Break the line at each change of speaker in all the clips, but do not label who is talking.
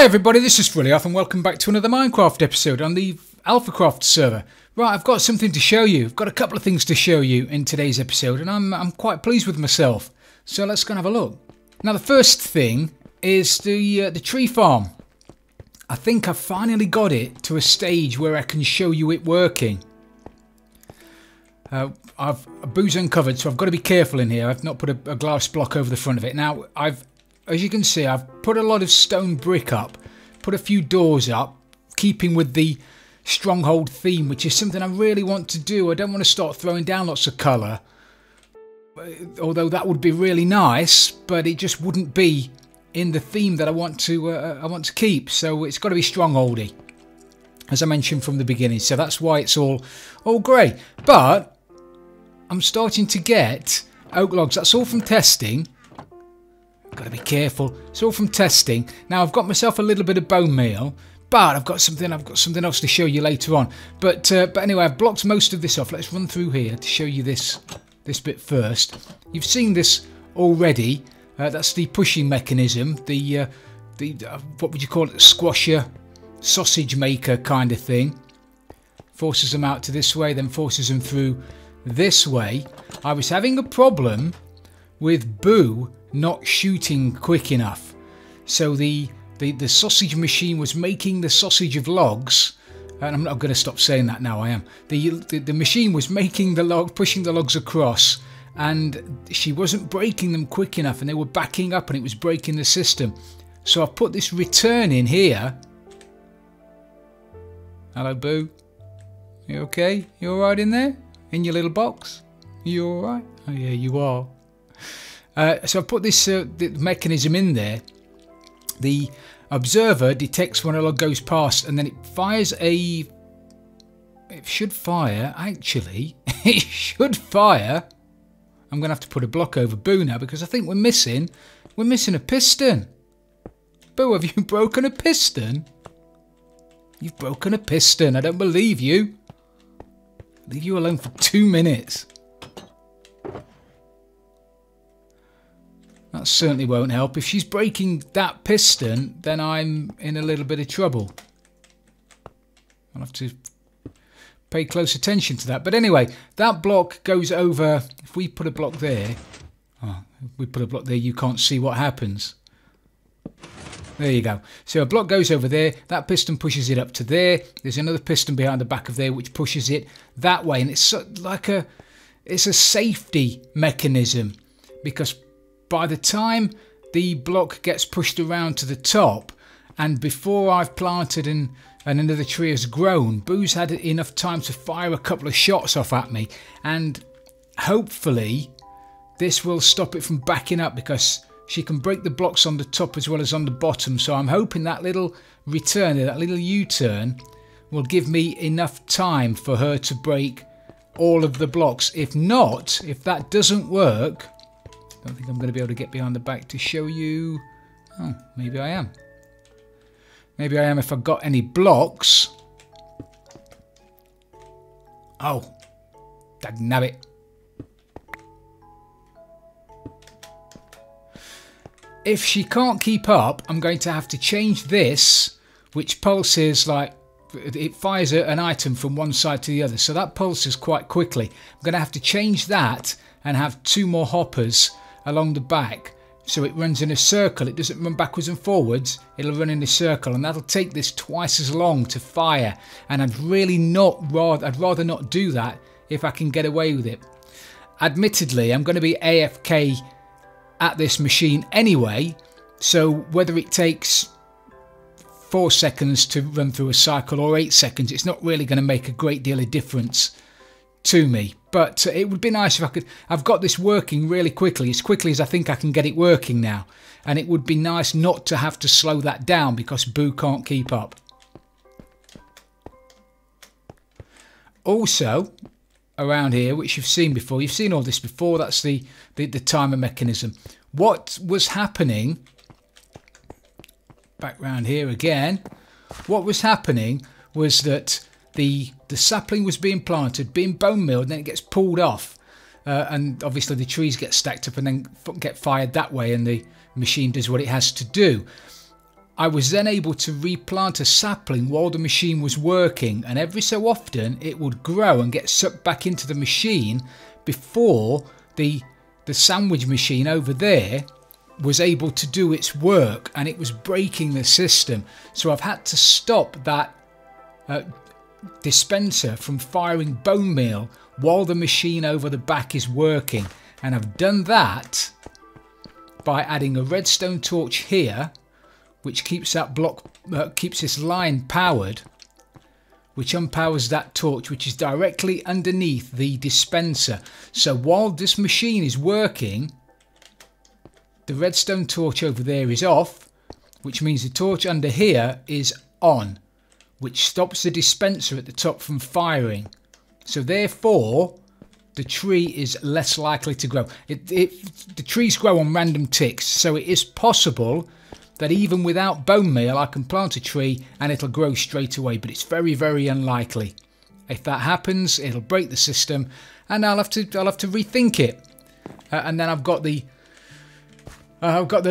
Hi everybody, this is Frilioth and welcome back to another Minecraft episode on the AlphaCraft server. Right, I've got something to show you. I've got a couple of things to show you in today's episode and I'm quite pleased with myself. So let's go and have a look. Now the first thing is the tree farm. I think I've finally got it to a stage where I can show you it working. Boo's uncovered, so I've got to be careful in here. I've not put a glass block over the front of it. Now, as you can see, I've put a lot of stone brick up, put a few doors up, keeping with the stronghold theme, which is something I really want to do. I don't want to start throwing down lots of colour, although that would be really nice, but it just wouldn't be in the theme that I want to keep. So it's got to be strongholdy, as I mentioned from the beginning. So that's why it's all grey. But I'm starting to get oak logs. That's all from testing. Got to be careful. It's all from testing. Now I've got myself a little bit of bone meal, but I've got something else to show you later on. But anyway, I've blocked most of this off. Let's run through here to show you this bit first. You've seen this already. That's the pushing mechanism. The what would you call it? Squasher, sausage maker kind of thing. Forces them out to this way, then forces them through this way. I was having a problem with Boo not shooting quick enough, so the sausage machine was making the sausage of logs, and I'm not going to stop saying that now. I am. The machine was making the log, pushing the logs across, and she wasn't breaking them quick enough, and they were backing up, and it was breaking the system. So I've put this return in here. Hello, Boo. You okay? You all right in there? In your little box? You all right? Oh yeah, you are. So I put this the mechanism in there. The observer detects when a log goes past, and then it fires a... It should fire, actually. It should fire. I'm going to have to put a block over Boo now, because I think we're missing a piston. Boo, have you broken a piston? You've broken a piston. I don't believe you. Leave you alone for 2 minutes. That certainly won't help. If she's breaking that piston, then I'm in a little bit of trouble. I'll have to pay close attention to that. But anyway, that block goes over. If we put a block there, if we put a block there, you can't see what happens. There you go. So a block goes over there. That piston pushes it up to there. There's another piston behind the back of there which pushes it that way. And it's like it's a safety mechanism, because by the time the block gets pushed around to the top, and before I've planted and another tree has grown, Boo's had enough time to fire a couple of shots off at me, and hopefully this will stop it from backing up, because she can break the blocks on the top as well as on the bottom. So I'm hoping that little return, that little U-turn, will give me enough time for her to break all of the blocks. If not, if that doesn't work, I don't think I'm going to be able to get behind the back to show you. Oh, maybe I am. Maybe I am if I've got any blocks. Oh, dagnabbit. If she can't keep up, I'm going to have to change this, which pulses like, it fires an item from one side to the other. So that pulses quite quickly. I'm going to have to change that and have 2 more hoppers along the back, so it runs in a circle. It doesn't run backwards and forwards, it'll run in a circle, and that'll take this twice as long to fire, and I'd rather not do that if I can get away with it. Admittedly, I'm going to be AFK at this machine anyway, so whether it takes 4 seconds to run through a cycle or 8 seconds, it's not really going to make a great deal of difference to me. But it would be nice if I could. I've got this working really quickly, as quickly as I think I can get it working now, and it would be nice not to have to slow that down because Boo can't keep up. Also around here, which you've seen before, you've seen all this before, that's the timer mechanism. What was happening back round here again, what was happening was that the sapling was being planted, being bone mealed, and then it gets pulled off, and obviously the trees get stacked up and then get fired that way, and the machine does what it has to do. I was then able to replant a sapling while the machine was working, and every so often it would grow and get sucked back into the machine before the sandwich machine over there was able to do its work, and it was breaking the system. So I've had to stop that dispenser from firing bone meal while the machine over the back is working, and I've done that by adding a redstone torch here, which keeps that keeps this line powered, which unpowers that torch, which is directly underneath the dispenser. So while this machine is working, the redstone torch over there is off, which means the torch under here is on, which stops the dispenser at the top from firing. So therefore, the tree is less likely to grow. The trees grow on random ticks, so it is possible that even without bone meal I can plant a tree and it'll grow straight away, but it's very, very unlikely. If that happens, it'll break the system and I'll have to rethink it. And then I've got the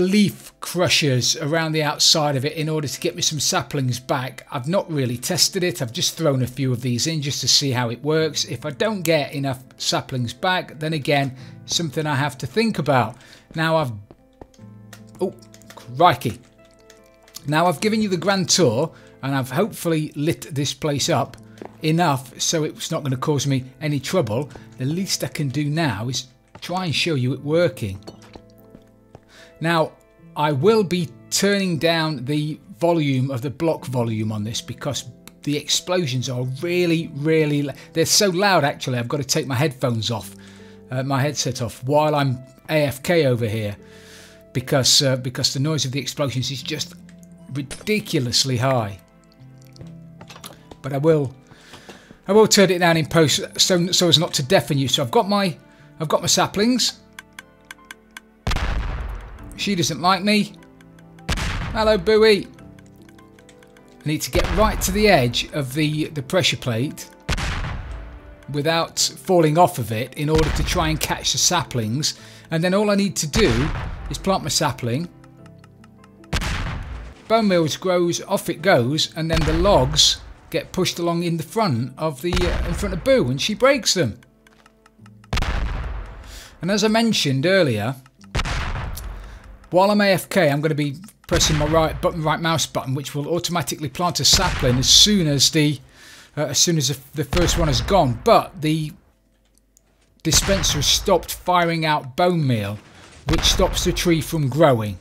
leaf crushers around the outside of it in order to get me some saplings back. I've not really tested it. I've just thrown a few of these in just to see how it works. If I don't get enough saplings back, then again, something I have to think about. Now oh, crikey. Now I've given you the grand tour and I've hopefully lit this place up enough so it's not going to cause me any trouble. The least I can do now is try and show you it working. Now, I will be turning down the volume of the block volume on this because the explosions are really, really... They're so loud, actually, I've got to take my headphones off, my headset off, while I'm AFK over here because the noise of the explosions is just ridiculously high. But I will turn it down in post so as not to deafen you. So I've got my saplings. She doesn't like me. Hello, Booey. I need to get right to the edge of the pressure plate without falling off of it in order to try and catch the saplings. And then all I need to do is plant my sapling. Bone meal grows, off it goes, and then the logs get pushed along in the front of Boo, and she breaks them. And as I mentioned earlier, while I'm AFK, I'm going to be pressing my right mouse button, which will automatically plant a sapling as soon as the first one has gone. But the dispenser has stopped firing out bone meal, which stops the tree from growing.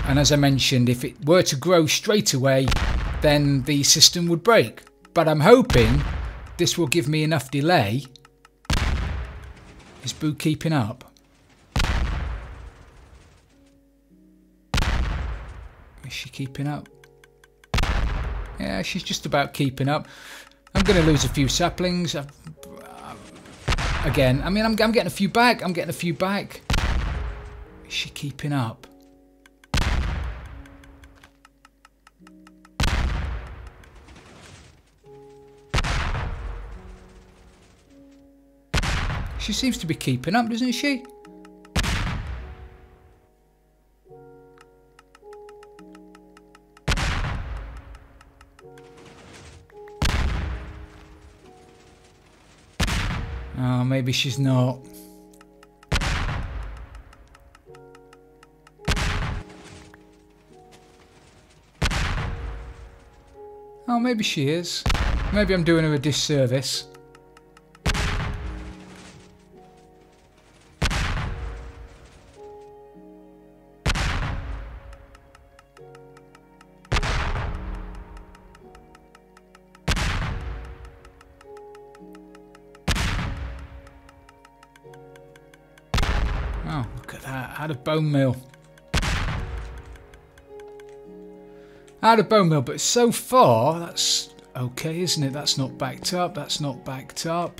And as I mentioned, if it were to grow straight away, then the system would break. But I'm hoping this will give me enough delay. Is Boo keeping up? Is she keeping up? Yeah, she's just about keeping up. I'm going to lose a few saplings. Again, I mean, I'm getting a few back. I'm getting a few back. Is she keeping up? She seems to be keeping up, doesn't she? Oh, maybe she's not. Oh, maybe she is. Maybe I'm doing her a disservice. Oh, look at that. Out of bone meal. Out of bone meal, but so far, that's okay, isn't it? That's not backed up. That's not backed up.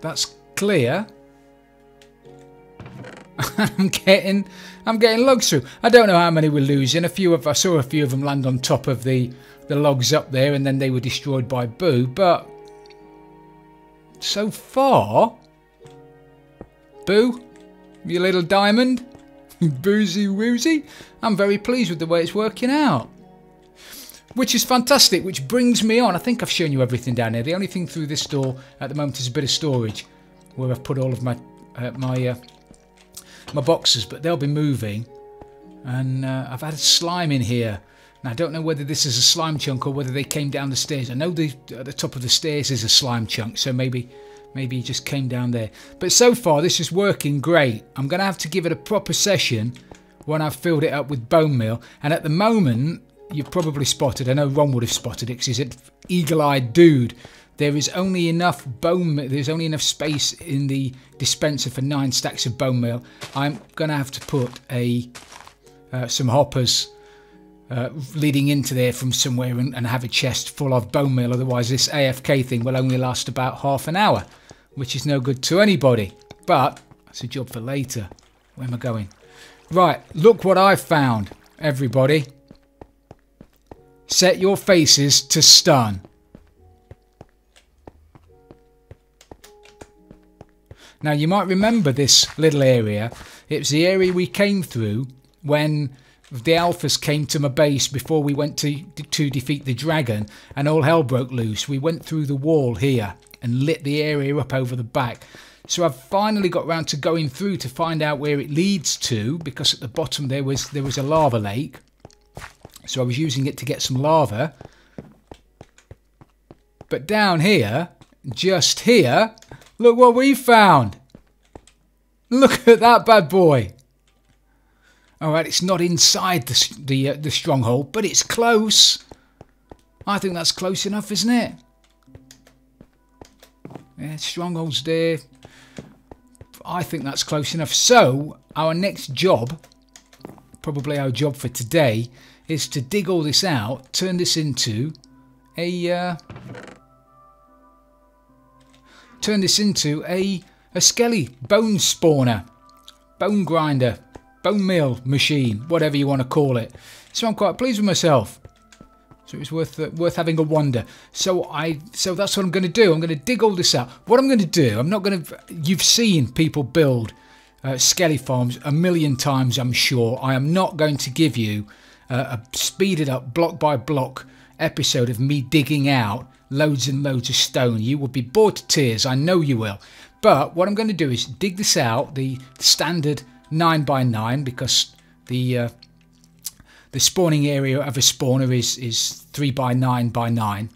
That's clear. I'm getting logs through. I don't know how many we're losing. I saw a few of them land on top of the logs up there, and then they were destroyed by Boo. But so far, Boo, you little diamond. Boozy woozy. I'm very pleased with the way it's working out. Which is fantastic, which brings me on. I think I've shown you everything down here. The only thing through this door at the moment is a bit of storage where I've put all of my my boxes, but they'll be moving. And I've had slime in here. Now I don't know whether this is a slime chunk or whether they came down the stairs. I know at the top of the stairs is a slime chunk, so maybe he just came down there. But so far this is working great. I'm going to have to give it a proper session when I've filled it up with bone meal. And at the moment, you've probably spotted, I know Ron would have spotted it because he's an eagle-eyed dude. There is only enough there's only enough space in the dispenser for 9 stacks of bone meal. I'm going to have to put some hoppers leading into there from somewhere and have a chest full of bone meal. Otherwise this AFK thing will only last about half an hour, which is no good to anybody. But that's a job for later. Where am I going? Right, look what I found, everybody. Set your faces to stun. Now you might remember this little area. It was the area we came through when the alphas came to my base before we went to defeat the dragon and all hell broke loose. We went through the wall here and lit the area up over the back. So I've finally got round to going through to find out where it leads to, because at the bottom there was a lava lake. So I was using it to get some lava. But down here, just here, look what we found. Look at that bad boy. Alright, it's not inside the stronghold, but it's close. I think that's close enough, isn't it? Yeah, stronghold's there. I think that's close enough. So, our next job, probably our job for today, is to dig all this out, turn this into a skelly bone spawner, bone grinder, bone meal machine, whatever you want to call it. So I'm quite pleased with myself. So it was worth having a wander. So that's what I'm going to do. I'm going to dig all this out. What I'm going to do, you've seen people build skelly farms a million times, I'm sure. I am not going to give you a speeded up block by block episode of me digging out loads and loads of stone. You will be bored to tears, I know you will. But what I'm going to do is dig this out, the standard 9x9, because the spawning area of a spawner is 3x9x9.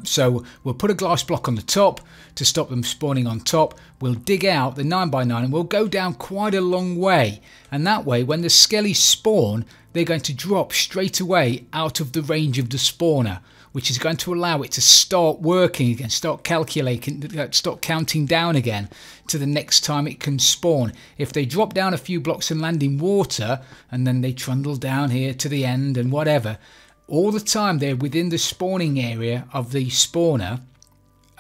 So we'll put a glass block on the top to stop them spawning on top. We'll dig out the 9x9 and we'll go down quite a long way. And that way, when the skellies spawn, they're going to drop straight away out of the range of the spawner, which is going to allow it to start working again, start calculating, start counting down again to the next time it can spawn. If they drop down a few blocks and land in water, and then they trundle down here to the end and whatever, all the time they're within the spawning area of the spawner,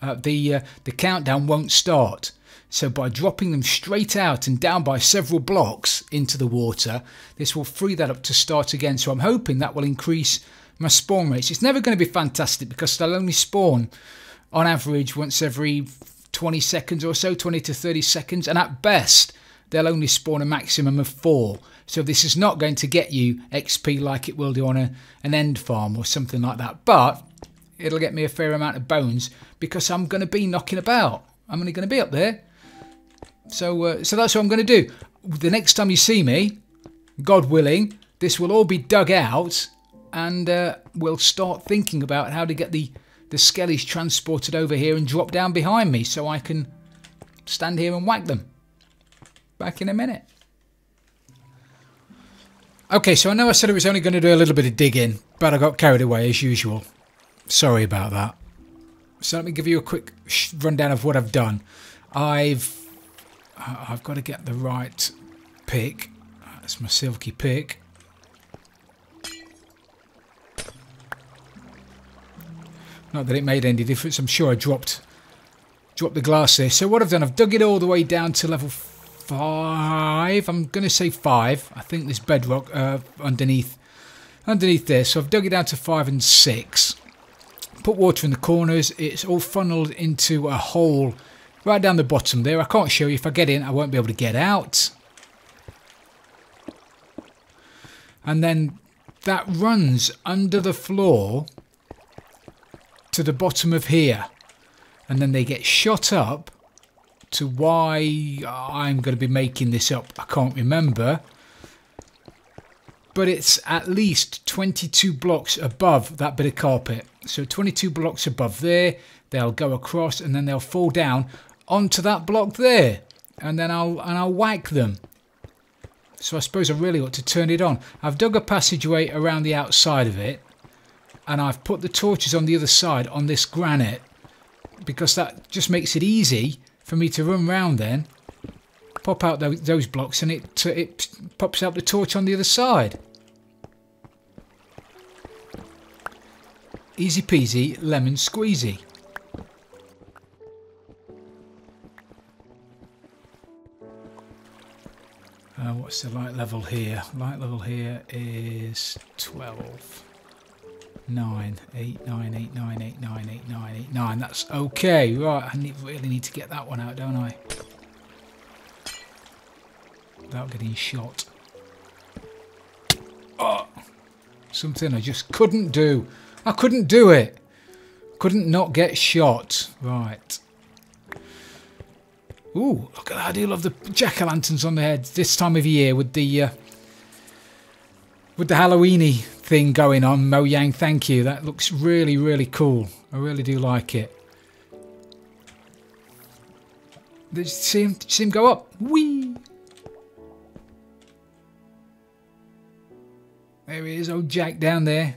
the countdown won't start. So by dropping them straight out and down by several blocks into the water, this will free that up to start again. So I'm hoping that will increase my spawn rates. It's never going to be fantastic because they'll only spawn on average once every 20 seconds or so, 20 to 30 seconds, and at best they'll only spawn a maximum of 4. So this is not going to get you XP like it will do on an end farm or something like that, but it'll get me a fair amount of bones because I'm going to be knocking about. I'm only going to be up there. So that's what I'm going to do. The next time you see me, God willing, this will all be dug out, and we'll start thinking about how to get the skellies transported over here and drop down behind me so I can stand here and whack them. Back in a minute. Okay, so I know I said I was only going to do a little bit of digging, but I got carried away as usual. Sorry about that. So let me give you a quick rundown of what I've done. I've got to get the right pick. That's my silky pick. Not that it made any difference. I'm sure I dropped the glass there. So what I've done, I've dug it all the way down to level 5. I'm going to say 5. I think there's bedrock underneath there. So I've dug it down to 5 and 6. Put water in the corners. It's all funneled into a hole right down the bottom there. I can't show you. If I get in, I won't be able to get out. and then that runs under the floor to the bottom of here, and then they get shot up to why I'm going to be making this up, I can't remember, but it's at least 22 blocks above that bit of carpet. So 22 blocks above there, they'll go across and then they'll fall down onto that block there, and then I'll whack them. So I suppose I really ought to turn it on. I've dug a passageway around the outside of it, and I've put the torches on the other side on this granite, because that just makes it easy for me to run round then, pop out those blocks, and it pops out the torch on the other side. Easy peasy, lemon squeezy. What's the light level here? Light level here is 12. 9, 8, 9, 8, 9, 8, 9, 8, 9, 8, 9. That's okay. Right, I really need to get that one out, don't I? Without getting shot. Oh! Something I just couldn't do. I couldn't do it. Couldn't not get shot. Right. Ooh, look at that. I do love the jack-o'-lanterns on the head this time of year with the Halloweeny thing going on. Mo Yang, thank you. That looks really, really cool. I really do like it. Did you see him go up? Whee! There he is, old Jack down there.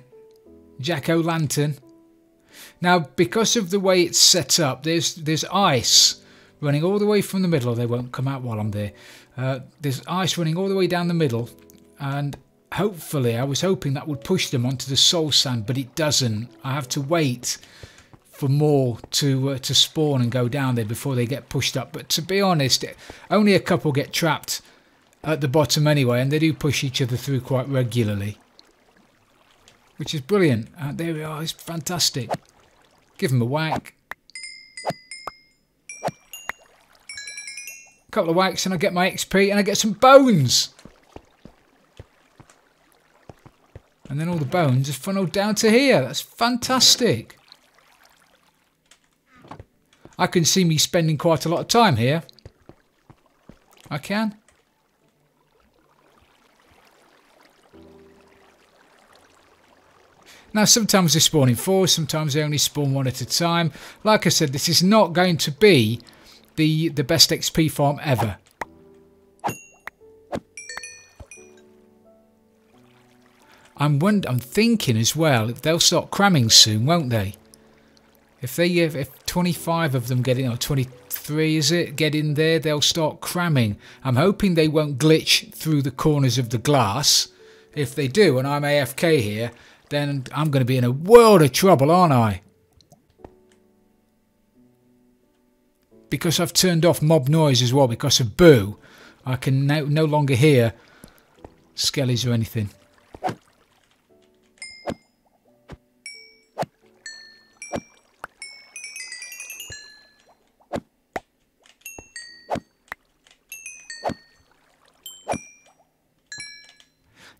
Jack-o'-lantern. Now, because of the way it's set up, there's ice running all the way from the middle. They won't come out while I'm there. There's ice running all the way down the middle, and hopefully, I was hoping that would push them onto the soul sand, but it doesn't. I have to wait for more to spawn and go down there before they get pushed up. But to be honest, only a couple get trapped at the bottom anyway, and they do push each other through quite regularly, which is brilliant. There we are. It's fantastic. Give them a whack. Couple of whacks and I get my XP and I get some bones. And then all the bones are funneled down to here. That's fantastic. I can see me spending quite a lot of time here. I can. Now sometimes they spawn in 4, sometimes they only spawn 1 at a time. Like I said, this is not going to be the best XP farm ever. I'm thinking as well, they'll start cramming soon, won't they? If 25 of them get in, or 23 is it, get in there, they'll start cramming. I'm hoping they won't glitch through the corners of the glass. If they do, and I'm AFK here, then I'm going to be in a world of trouble, aren't I? Because I've turned off mob noise as well because of Boo, I can now no longer hear skellies or anything.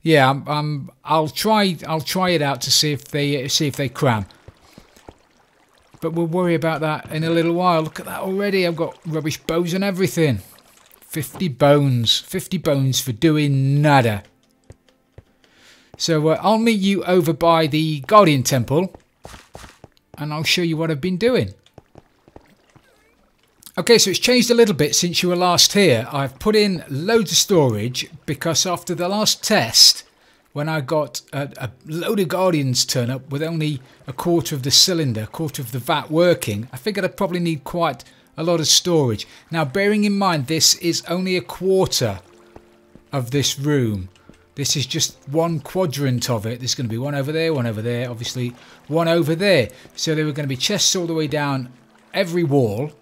Yeah, I'll try it out to see if they cram. But we'll worry about that in a little while. Look at that already. I've got rubbish bows and everything. 50 bones. 50 bones for doing nada. So I'll meet you over by the Guardian Temple, and I'll show you what I've been doing. Okay, so it's changed a little bit since you were last here. I've put in loads of storage because after the last test, when I got a load of Guardians turn up with only a quarter of the cylinder, a quarter of the vat working, I figured I'd probably need quite a lot of storage. Now, bearing in mind, this is only a quarter of this room. This is just one quadrant of it. There's going to be one over there, obviously one over there. So there were going to be chests all the way down every wall,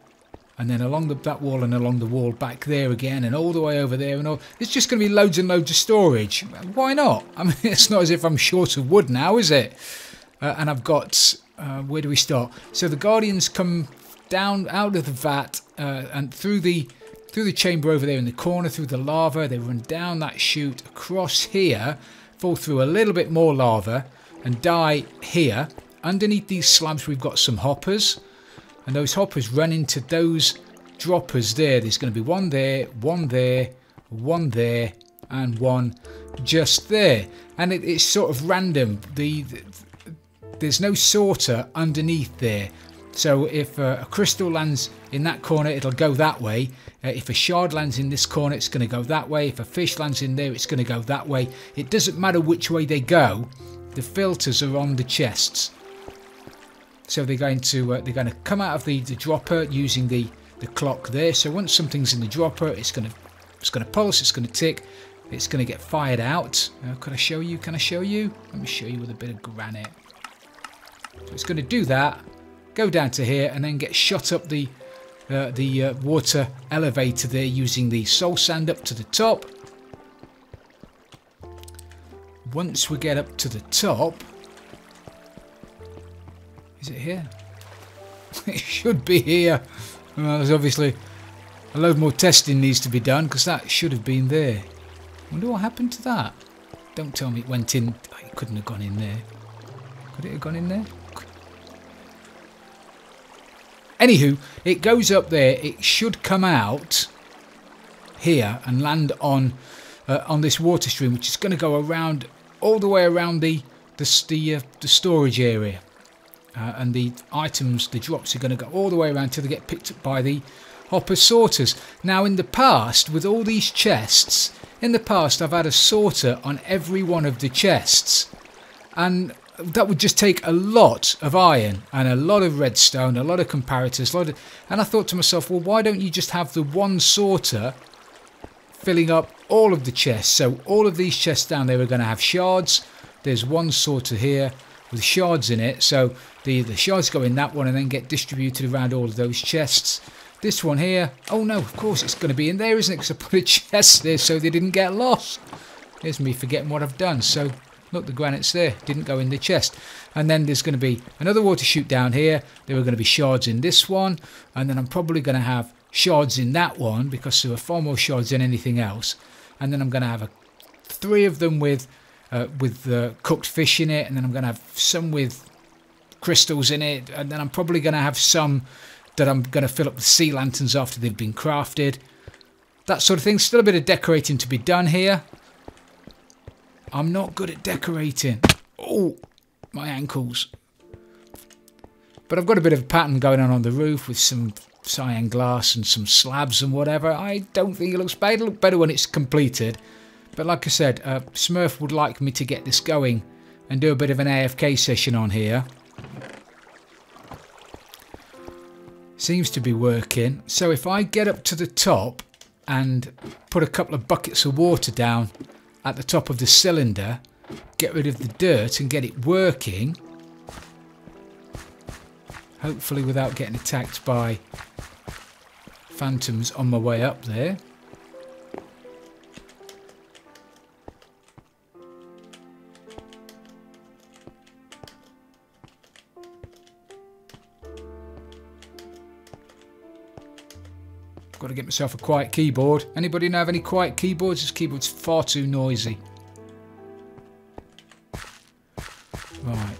and then along that wall and along the wall back there again, and all the way over there and all. It's just going to be loads and loads of storage. Why not? I mean, it's not as if I'm short of wood now, is it? And I've got, where do we start? So the Guardians come down out of the vat and through the chamber over there in the corner, through the lava. They run down that chute across here fall through a little bit more lava and die here. Underneath these slabs we've got some hoppers, and those hoppers run into those droppers there. There's going to be one there, one there, one there, and one just there. And it's sort of random. There's no sorter underneath there. So if a crystal lands in that corner, it'll go that way. If a shard lands in this corner, it's going to go that way. If a fish lands in there, it's going to go that way. It doesn't matter which way they go. The filters are on the chests. So they're going to come out of the dropper using the clock there. So once something's in the dropper, it's going to pulse, it's going to tick, it's going to get fired out. Can I show you? Can I show you? Let me show you with a bit of granite. So it's going to do that. Go down to here and then get shot up the water elevator there using the soul sand up to the top. Once we get up to the top, is it here? It should be here. Well, there's obviously a load more testing needs to be done because that should have been there. Wonder what happened to that. Don't tell me it went in. It couldn't have gone in there. Could it have gone in there? Anywho, it goes up there. It should come out here and land on this water stream, which is going to go around all the way around the storage area, and the items, the drops, are going to go all the way around till they get picked up by the hopper sorters. Now, in the past, with all these chests, I've had a sorter on every one of the chests, and that would just take a lot of iron and a lot of redstone, a lot of comparators, and I thought to myself, well, why don't you just have the one sorter filling up all of the chests? So all of these chests down there are going to have shards. There's one sorter here with shards in it, so the shards go in that one and then get distributed around all of those chests. This one here, oh no, of course it's going to be in there, isn't it? Because I put a chest there so they didn't get lost. Here's me forgetting what I've done. So look, the granite's there, didn't go in the chest. And then there's going to be another water chute down here. There are going to be shards in this one, and then I'm probably going to have shards in that one because there are far more shards than anything else. And then I'm going to have 3 of them with cooked fish in it, and then I'm going to have some with crystals in it, and then I'm probably going to have some that I'm going to fill up with sea lanterns after they've been crafted. That sort of thing. Still a bit of decorating to be done here. I'm not good at decorating. Oh, my ankles. But I've got a bit of a pattern going on the roof with some cyan glass and some slabs and whatever. I don't think it looks bad. It'll look better when it's completed. But like I said, Smurf would like me to get this going and do a bit of an AFK session on here. Seems to be working. So if I get up to the top and put a couple of buckets of water down at the top of the cylinder, get rid of the dirt and get it working, hopefully without getting attacked by phantoms on my way up there. Got to get myself a quiet keyboard. Anybody know of any quiet keyboards? This keyboard's far too noisy. Right.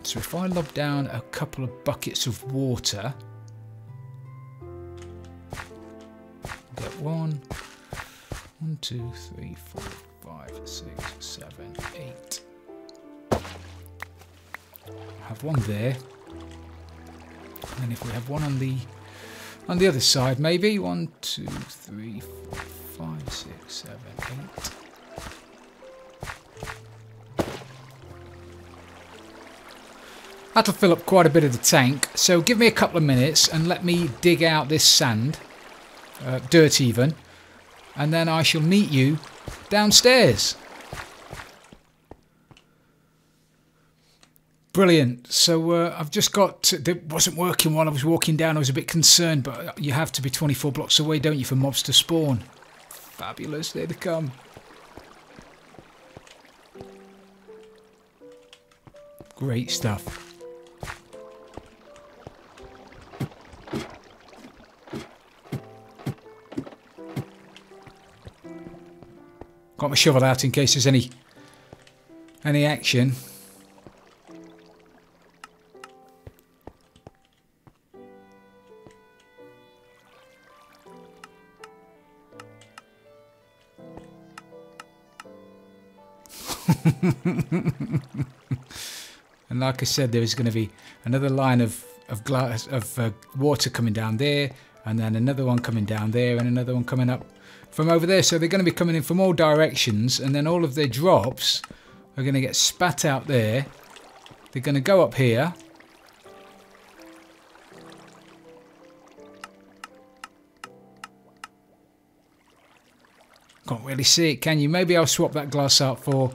So if I lob down a couple of buckets of water, get 1, 2, 3, 4, 5, 6, 7, 8. Have one there. And then if we have one on the other side, maybe 1, 2, 3, 4, 5, 6, 7, 8. That'll fill up quite a bit of the tank. So give me a couple of minutes and let me dig out this sand, dirt even, and then I shall meet you downstairs. Brilliant. So I've just got... It wasn't working while I was walking down. I was a bit concerned, but you have to be 24 blocks away, don't you, for mobs to spawn. Fabulous. There they come. Great stuff. Got my shovel out in case there's any any action. And like I said, there is going to be another line of water coming down there, and then another one coming down there, and another one coming up from over there. So they're going to be coming in from all directions, and then all of their drops are going to get spat out there. They're going to go up here. Can't really see it, can you? Maybe I'll swap that glass out for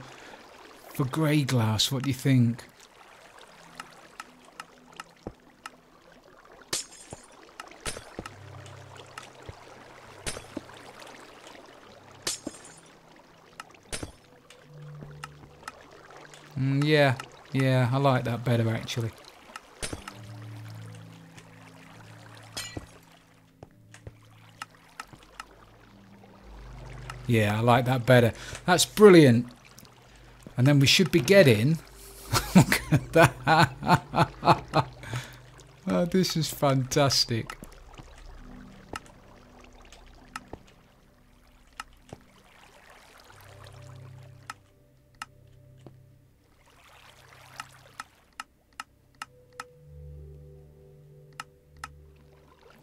grey glass. What do you think? Yeah, I like that better actually. Yeah, I like that better. That's brilliant. And then we should be getting... Look at that. Oh, this is fantastic.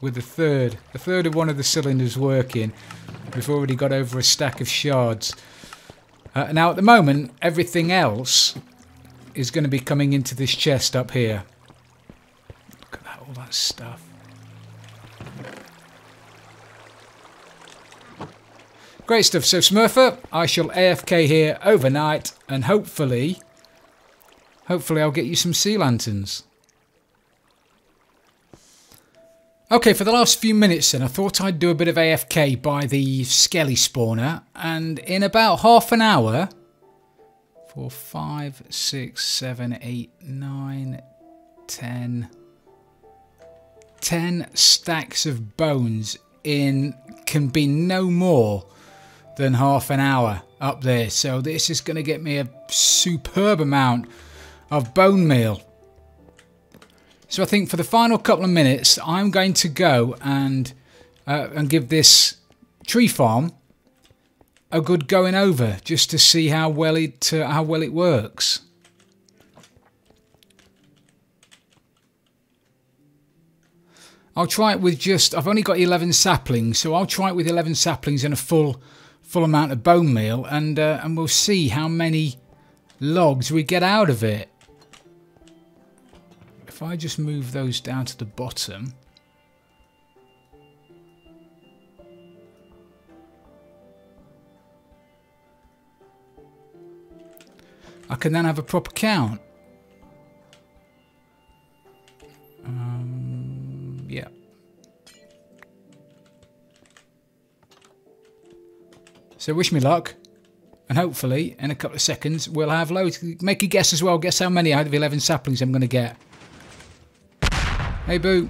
With the third of one of the cylinders working, we've already got over a stack of shards. Now at the moment, everything else is going to be coming into this chest up here. Look at that, all that stuff. Great stuff. So Smurfer, I shall AFK here overnight, and hopefully I'll get you some sea lanterns. Okay, for the last few minutes then, I thought I'd do a bit of AFK by the skelly spawner, and in about half an hour, 4, 5, 6, 7, 8, 9, 10 stacks of bones in can be no more than half an hour up there. So this is going to get me a superb amount of bone meal. So I think for the final couple of minutes, I'm going to go and give this tree farm a good going over, just to see how well it works. I'll try it with I've only got 11 saplings, so I'll try it with 11 saplings and a full amount of bone meal, and we'll see how many logs we get out of it. If I just move those down to the bottom, I can then have a proper count. Yeah. So wish me luck, and hopefully in a couple of seconds we'll have loads. Make a guess as well. Guess how many out of 11 saplings I'm going to get. Hey, Boo.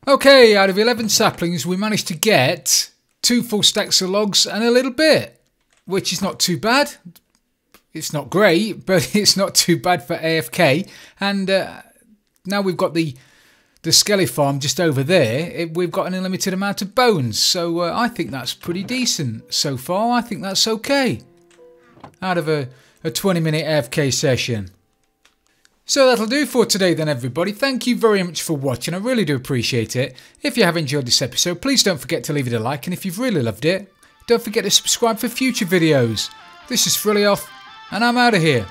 Okay, out of 11 saplings, we managed to get 2 full stacks of logs and a little bit, which is not too bad. It's not great, but it's not too bad for AFK. And now we've got the skelly farm just over there. We've got an unlimited amount of bones, so I think that's pretty decent so far. I think that's okay. Out of a 20-minute AFK session. So that'll do for today then, everybody. Thank you very much for watching. I really do appreciate it. If you have enjoyed this episode, please don't forget to leave it a like, and if you've really loved it, don't forget to subscribe for future videos. This is Frilioth, and I'm out of here.